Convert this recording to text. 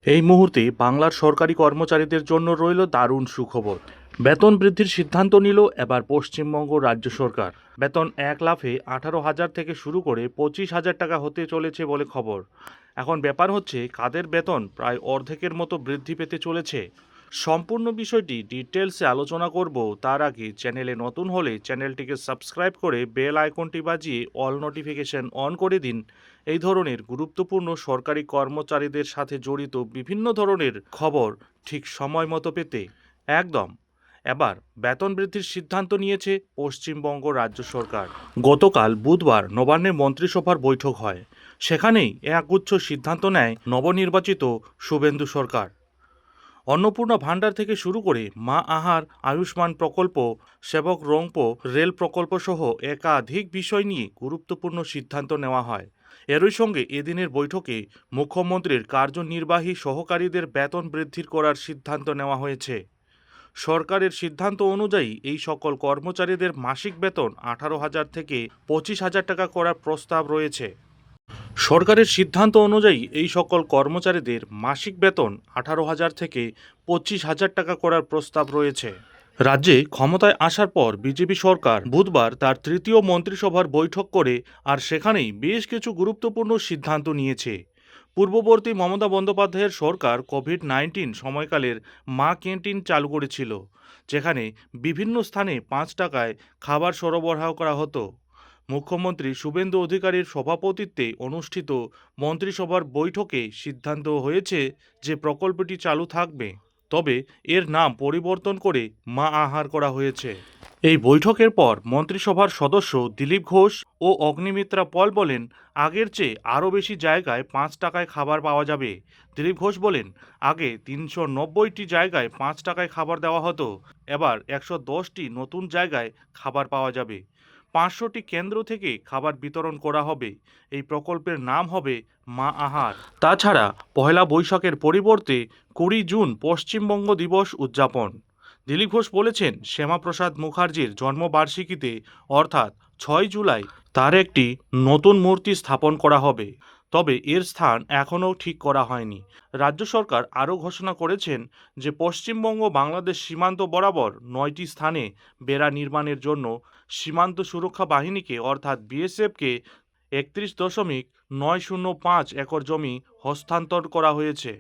এই মুহূর্তে বাংলার সরকারি কর্মচারীদের জন্য রইল দারুণ সুখবর। বেতন বৃদ্ধির সিদ্ধান্ত নিল এবার পশ্চিমবঙ্গ রাজ্য সরকার। বেতন এক লাফে 18,000 থেকে শুরু করে 25,000 টাকা হতে চলেছে বলে খবর। এখন ব্যাপার হচ্ছে কাদের বেতন প্রায় অর্ধেকের মতো বৃদ্ধি পেতে চলেছে। সম্পূর্ণ বিষয়টি ডিটেলসে আলোচনা করব। তার আগে চ্যানেলে নতুন হলে চ্যানেলটিকে সাবস্ক্রাইব করে বেল আইকনটি বাজিয়ে অল নোটিফিকেশন অন করে দিন। এই ধরনের গুরুত্বপূর্ণ সরকারি কর্মচারীদের সাথে জড়িত বিভিন্ন ধরনের খবর ঠিক সময় মতো পেতে। একদম। এবার বেতন বৃদ্ধির সিদ্ধান্ত নিয়েছে পশ্চিমবঙ্গ রাজ্য সরকার। গতকাল বুধবার নবান্নে মন্ত্রিসভার বৈঠক হয়। সেখানেই একগুচ্ছ সিদ্ধান্ত নেয় নবনির্বাচিত শুভেন্দু সরকার। অন্নপূর্ণা ভাণ্ডার থেকে শুরু করে মা আহার, আয়ুষ্মান প্রকল্প, সেবক রংপো রেল প্রকল্প সহ একাধিক বিষয় নিয়ে গুরুত্বপূর্ণ সিদ্ধান্ত নেওয়া হয়। এরই সঙ্গে এদিনের বৈঠকে মুখ্যমন্ত্রীর কার্যনির্বাহী সহকারীদের বেতন বৃদ্ধি করার সিদ্ধান্ত নেওয়া হয়েছে। সরকারের সিদ্ধান্ত অনুযায়ী এই সকল কর্মচারীদের মাসিক বেতন 18,000 থেকে 25,000 টাকা করার প্রস্তাব রয়েছে। সরকারের সিদ্ধান্ত অনুযায়ী এই সকল কর্মচারীদের মাসিক বেতন 18,000 থেকে 25,000 টাকা করার প্রস্তাব রয়েছে। রাজ্যে ক্ষমতায় আসার পর বিজেপি সরকার বুধবার তার তৃতীয় মন্ত্রিসভার বৈঠক করে আর সেখানেই বেশ কিছু গুরুত্বপূর্ণ সিদ্ধান্ত নিয়েছে। পূর্ববর্তী মমতা বন্দ্যোপাধ্যায়ের সরকার কোভিড-19 সময়কালের মা ক্যান্টিন চালু করেছিল, যেখানে বিভিন্ন স্থানে 5 টাকায় খাবার সরবরাহ করা হতো। মুখ্যমন্ত্রী শুভেন্দু অধিকারীর সভাপতিত্বে অনুষ্ঠিত মন্ত্রিসভার বৈঠকে সিদ্ধান্ত হয়েছে যে প্রকল্পটি চালু থাকবে, তবে এর নাম পরিবর্তন করে মা আহার করা হয়েছে। এই বৈঠকের পর মন্ত্রিসভার সদস্য দিলীপ ঘোষ ও অগ্নিমিত্রা পল বলেন, আগের চেয়ে আরও বেশি জায়গায় 5 টাকায় খাবার পাওয়া যাবে। দিলীপ ঘোষ বলেন, আগে 390টি জায়গায় 5 টাকায় খাবার দেওয়া হতো, এবার 110টি নতুন জায়গায় খাবার পাওয়া যাবে। 500টি কেন্দ্র থেকে খাবার বিতরণ করা হবে। এই প্রকল্পের নাম হবে মা আহার। তাছাড়া পহেলা বৈশাখের পরিবর্তে 20 জুন পশ্চিমবঙ্গ দিবস উদযাপন। দিলীপ ঘোষ বলেছেন, শ্যামাপ্রসাদ মুখার্জির জন্মবার্ষিকীতে অর্থাৎ 6 জুলাই তার একটি নতুন মূর্তি স্থাপন করা হবে, তবে এর স্থান এখনও ঠিক করা হয়নি। রাজ্য সরকার আরও ঘোষণা করেছেন যে পশ্চিমবঙ্গ বাংলাদেশ সীমান্ত বরাবর 9টি স্থানে বেড়া নির্মাণের জন্য সীমান্ত সুরক্ষা বাহিনীকে অর্থাৎ বিএসএফকে 31.905 একর জমি হস্তান্তর করা হয়েছে।